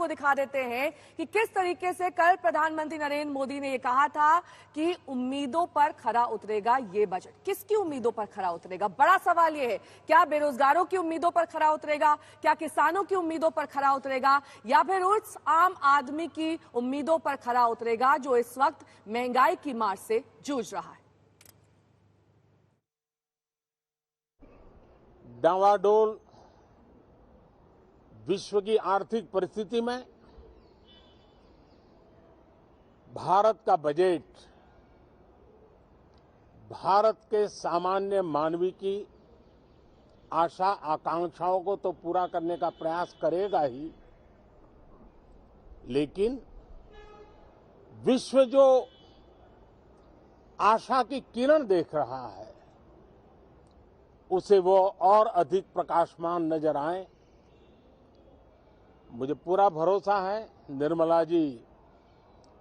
दिखा देते हैं कि किस तरीके से कल प्रधानमंत्री नरेंद्र मोदी ने यह कहा था कि उम्मीदों पर खरा उतरेगा ये बजट। किसकी उम्मीदों पर खरा उतरेगा? बड़ा सवाल यह है, क्या बेरोजगारों की उम्मीदों पर खरा उतरेगा, क्या किसानों की उम्मीदों पर खरा उतरेगा, या फिर उस आम आदमी की उम्मीदों पर खरा उतरेगा जो इस वक्त महंगाई की मार से जूझ रहा है। डावाडोल विश्व की आर्थिक परिस्थिति में भारत का बजट भारत के सामान्य मानवी की आशा आकांक्षाओं को तो पूरा करने का प्रयास करेगा ही, लेकिन विश्व जो आशा की किरण देख रहा है उसे वो और अधिक प्रकाशमान नजर आए। मुझे पूरा भरोसा है निर्मला जी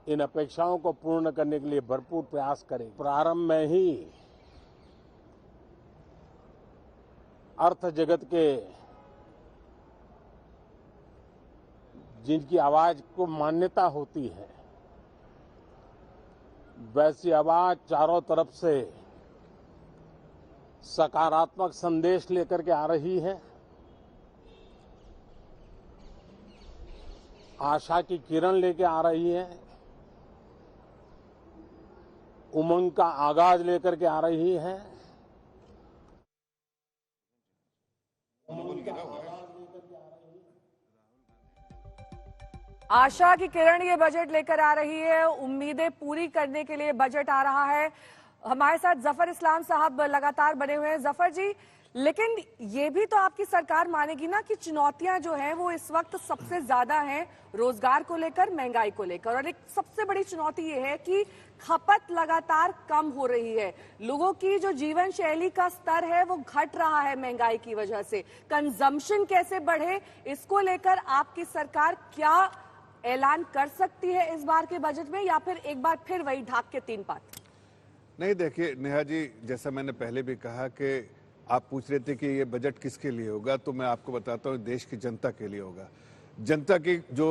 इन अपेक्षाओं को पूर्ण करने के लिए भरपूर प्रयास करें। प्रारंभ में ही अर्थ जगत के जिनकी आवाज को मान्यता होती है, वैसी आवाज चारों तरफ से सकारात्मक संदेश लेकर के आ रही है। आशा की किरण लेके आ रही है, उमंग का आगाज लेकर के आ रही है। आशा की किरण ये बजट लेकर आ रही है, उम्मीदें पूरी करने के लिए बजट आ रहा है। हमारे साथ जफर इस्लाम साहब लगातार बने हुए हैं। जफर जी, लेकिन ये भी तो आपकी सरकार मानेगी ना कि चुनौतियां जो हैं वो इस वक्त सबसे ज्यादा हैं रोजगार को लेकर, महंगाई को लेकर, और एक सबसे बड़ी चुनौती ये है कि खपत लगातार कम हो रही है। लोगों की जो जीवन शैली का स्तर है वो घट रहा है महंगाई की वजह से। कंजम्पशन कैसे बढ़े, इसको लेकर आपकी सरकार क्या ऐलान कर सकती है इस बार के बजट में, या फिर एक बार फिर वही ढाक के तीन पात? नहीं, देखिए नेहा जी, जैसा मैंने पहले भी कहा कि आप पूछ रहे थे कि ये बजट किसके लिए होगा, तो मैं आपको बताता हूँ देश की जनता के लिए होगा। जनता की जो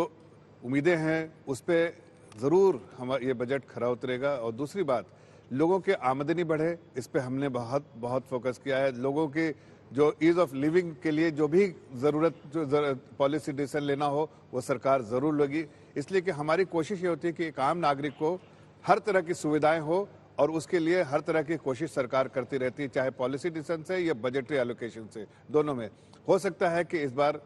उम्मीदें हैं उस पर ज़रूर हमारा ये बजट खरा उतरेगा। और दूसरी बात, लोगों की आमदनी बढ़े, इस पर हमने बहुत फोकस किया है। लोगों की जो ईज ऑफ लिविंग के लिए जो भी ज़रूरत पॉलिसी डिसीजन लेना हो वो सरकार ज़रूर लेगी। इसलिए कि हमारी कोशिश ये होती है कि एक आम नागरिक को हर तरह की सुविधाएं हो, और उसके लिए हर तरह की कोशिश सरकार करती रहती है, चाहे पॉलिसी डिसीजन से या बजटरी एलोकेशन से, दोनों में। हो सकता है कि इस बार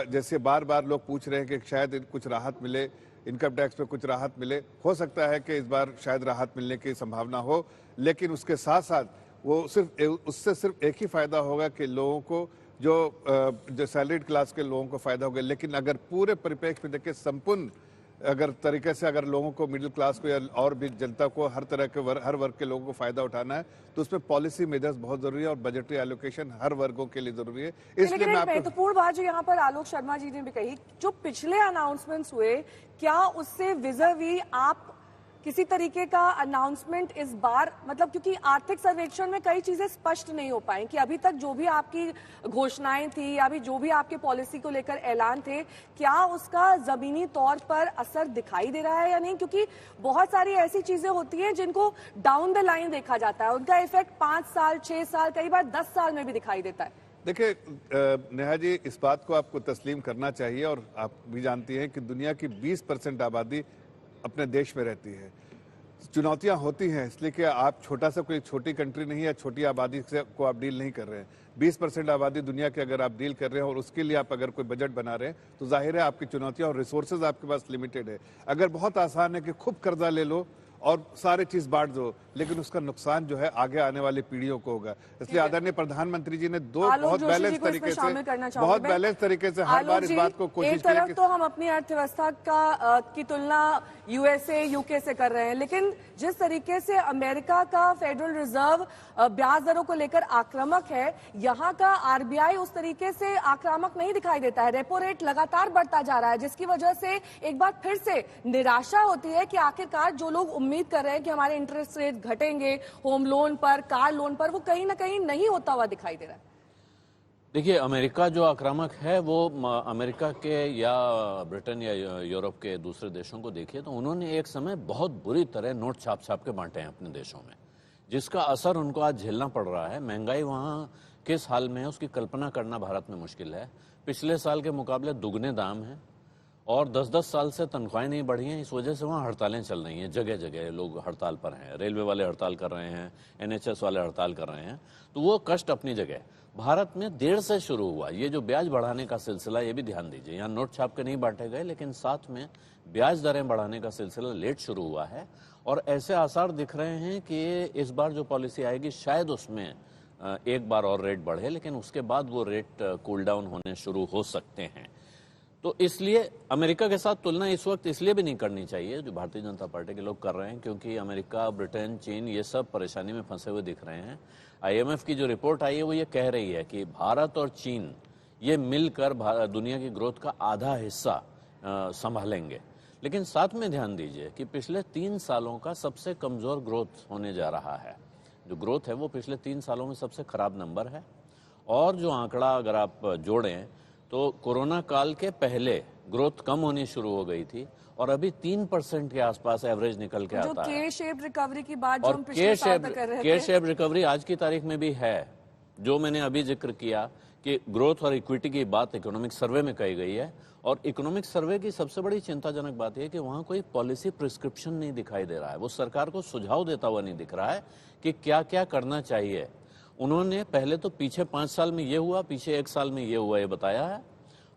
जैसे बार बार लोग पूछ रहे हैं कि शायद कुछ राहत मिले, इनकम टैक्स पे कुछ राहत मिले, हो सकता है कि इस बार शायद राहत मिलने की संभावना हो, लेकिन उसके साथ साथ वो उससे सिर्फ एक ही फायदा होगा कि लोगों को जो सैलरीड क्लास के लोगों को फायदा होगा। लेकिन अगर पूरे परिप्रेक्ष्य में देखें, संपूर्ण अगर तरीके से अगर लोगों को, मिडिल क्लास को या और भी जनता को, हर तरह के हर वर्ग के लोगों को फायदा उठाना है, तो उसमें पॉलिसी मेजर्स बहुत जरूरी है और बजटरी एलोकेशन हर वर्गों के लिए जरूरी है। इसलिए मैं आपको महत्वपूर्ण बात जो यहाँ पर आलोक शर्मा जी ने भी कही, जो पिछले अनाउंसमेंट्स हुए, क्या उससे विज़ावी आप किसी तरीके का अनाउंसमेंट इस बार, मतलब क्योंकि आर्थिक सर्वेक्षण में कई चीजें स्पष्ट नहीं हो पाई कि अभी तक जो भी आपकी घोषणाएं थी या भी जो भी आपके पॉलिसी को लेकर ऐलान थे, क्या उसका जमीनी तौर पर असर दिखाई दे रहा है या नहीं? क्योंकि बहुत सारी ऐसी चीजें होती हैं जिनको डाउन द लाइन देखा जाता है, उनका इफेक्ट 5 साल, 6 साल, कई बार 10 साल में भी दिखाई देता है। देखिए नेहा जी, इस बात को आपको तस्लीम करना चाहिए, और आप भी जानती हैं कि दुनिया की 20% आबादी अपने देश में रहती है। चुनौतियां होती हैं, इसलिए कि आप छोटा सा कोई छोटी कंट्री नहीं है, छोटी आबादी से को आप डील नहीं कर रहे हैं। 20% आबादी दुनिया के अगर आप डील कर रहे हैं और उसके लिए आप अगर कोई बजट बना रहे हैं, तो जाहिर है आपकी चुनौतियां और रिसोर्सेज आपके पास लिमिटेड है। अगर बहुत आसान है कि खूब कर्जा ले लो और सारे चीज बांट दो, लेकिन उसका नुकसान जो है आगे आने वाली पीढ़ियों को होगा। इसलिए आदरणीय प्रधानमंत्री जी ने बहुत बैलेंस तरीके से हर बार इस बात को कोशिश की। एक तरफ तो हम अपनी अर्थव्यवस्था की तुलना यूएसए, यूके से कर रहे हैं, लेकिन जिस तरीके से अमेरिका का फेडरल रिजर्व ब्याज दरों को लेकर आक्रामक है, यहाँ का आरबीआई उस तरीके से आक्रामक नहीं दिखाई देता है। रेपो रेट लगातार बढ़ता जा रहा है, जिसकी वजह से एक बार फिर से निराशा होती है कि आखिरकार जो लोग उम्मीद कर रहे हैं कि हमारे इंटरेस्ट रेट घटेंगे होम लोन पर, कार लोन पर, वो कहीं ना कहीं नहीं होता हुआ दिखाई दे रहा है। देखिए, अमेरिका जो आक्रामक है वो अमेरिका के या ब्रिटेन या यूरोप के दूसरे देशों को देखिए तो उन्होंने एक समय बहुत बुरी तरह नोट छाप छाप के बांटे हैं अपने देशों में, जिसका असर उनको आज झेलना पड़ रहा है। महंगाई वहाँ किस हाल में है उसकी कल्पना करना भारत में मुश्किल है। पिछले साल के मुकाबले दुगने दाम हैं और 10-10 साल से तनख्वाहें नहीं बढ़ी हैं। इस वजह से वहाँ हड़तालें चल रही हैं, जगह जगह लोग हड़ताल पर हैं। रेलवे वाले हड़ताल कर रहे हैं, NHS वाले हड़ताल कर रहे हैं। तो वो कष्ट अपनी जगह। भारत में देर से शुरू हुआ ये जो ब्याज बढ़ाने का सिलसिला, ये भी ध्यान दीजिए, यहाँ नोट छाप के नहीं बांटे गए, लेकिन साथ में ब्याज दरें बढ़ाने का सिलसिला लेट शुरू हुआ है। और ऐसे आसार दिख रहे हैं कि इस बार जो पॉलिसी आएगी शायद उसमें एक बार और रेट बढ़े, लेकिन उसके बाद वो रेट कूल डाउन होने शुरू हो सकते हैं। तो इसलिए अमेरिका के साथ तुलना इस वक्त इसलिए भी नहीं करनी चाहिए जो भारतीय जनता पार्टी के लोग कर रहे हैं, क्योंकि अमेरिका, ब्रिटेन, चीन ये सब परेशानी में फंसे हुए दिख रहे हैं। IMF की जो रिपोर्ट आई है वो ये कह रही है कि भारत और चीन ये मिलकर दुनिया की ग्रोथ का आधा हिस्सा संभालेंगे। लेकिन साथ में ध्यान दीजिए कि पिछले 3 सालों का सबसे कमजोर ग्रोथ होने जा रहा है। जो ग्रोथ है वो पिछले 3 सालों में सबसे खराब नंबर है। और जो आंकड़ा अगर आप जोड़ें तो कोरोना काल के पहले ग्रोथ कम होनी शुरू हो गई थी और अभी 3% के आसपास एवरेज निकल के आता है। के शेप रिकवरी की बात जो और हम पिछले साल तक कर रहे थे, के शेप रिकवरी आज की तारीख में भी है। जो मैंने अभी जिक्र किया कि ग्रोथ और इक्विटी की बात इकोनॉमिक सर्वे में कही गई है, और इकोनॉमिक सर्वे की सबसे बड़ी चिंताजनक बात यह है कि वहां कोई पॉलिसी प्रिस्क्रिप्शन नहीं दिखाई दे रहा है। वो सरकार को सुझाव देता हुआ नहीं दिख रहा है कि क्या क्या करना चाहिए। उन्होंने पहले तो पीछे 5 साल में ये हुआ, पीछे 1 साल में ये हुआ, ये बताया है।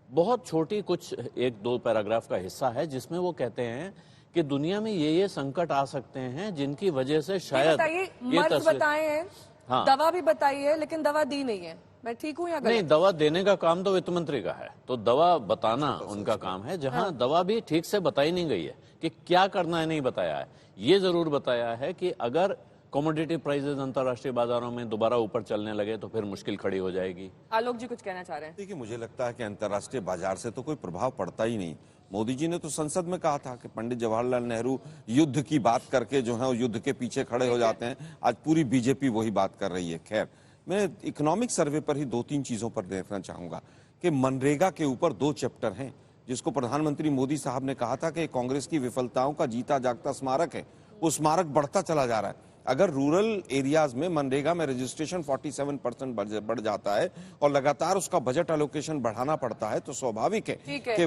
बहुत छोटी कुछ 1-2 पैराग्राफ का हिस्सा है जिसमें वो कहते हैं कि दुनिया में ये संकट आ सकते हैं जिनकी वजह से शायद ये मर्ज बताए हैं, हाँ, दवा भी बताई है, लेकिन दवा दी नहीं है। मैं ठीक हूँ या गलत? नहीं, दवा देने का काम तो वित्त मंत्री का है, तो दवा बताना उनका काम है। जहां दवा भी ठीक से बताई नहीं गई है कि क्या करना है, नहीं बताया है। ये जरूर बताया है कि अगर कमोडिटी प्राइसेस अंतर्राष्ट्रीय बाजारों में दोबारा ऊपर चलने लगे तो फिर मुश्किल खड़ी हो जाएगी। आलोक जी कुछ कहना चाह रहे हैं? देखिए, मुझे लगता है कि अंतर्राष्ट्रीय बाजार से तो कोई प्रभाव पड़ता ही नहीं। मोदी जी ने तो संसद में कहा था कि पंडित जवाहरलाल नेहरू युद्ध की बात करके जो है वो युद्ध के पीछे खड़े हो जाते हैं। आज पूरी बीजेपी वही बात कर रही है। खैर, मैं इकोनॉमिक सर्वे पर ही 2-3 चीजों पर देखना चाहूंगा कि मनरेगा के ऊपर 2 चैप्टर हैं जिसको प्रधानमंत्री मोदी साहब ने कहा था कि कांग्रेस की विफलताओं का जीता जागता स्मारक है। वो स्मारक बढ़ता चला जा रहा है। अगर रूरल एरियाज में मनरेगा में रजिस्ट्रेशन 47% बढ़ जाता है और लगातार उसका बजट एलोकेशन बढ़ाना पड़ता है तो स्वाभाविक है कि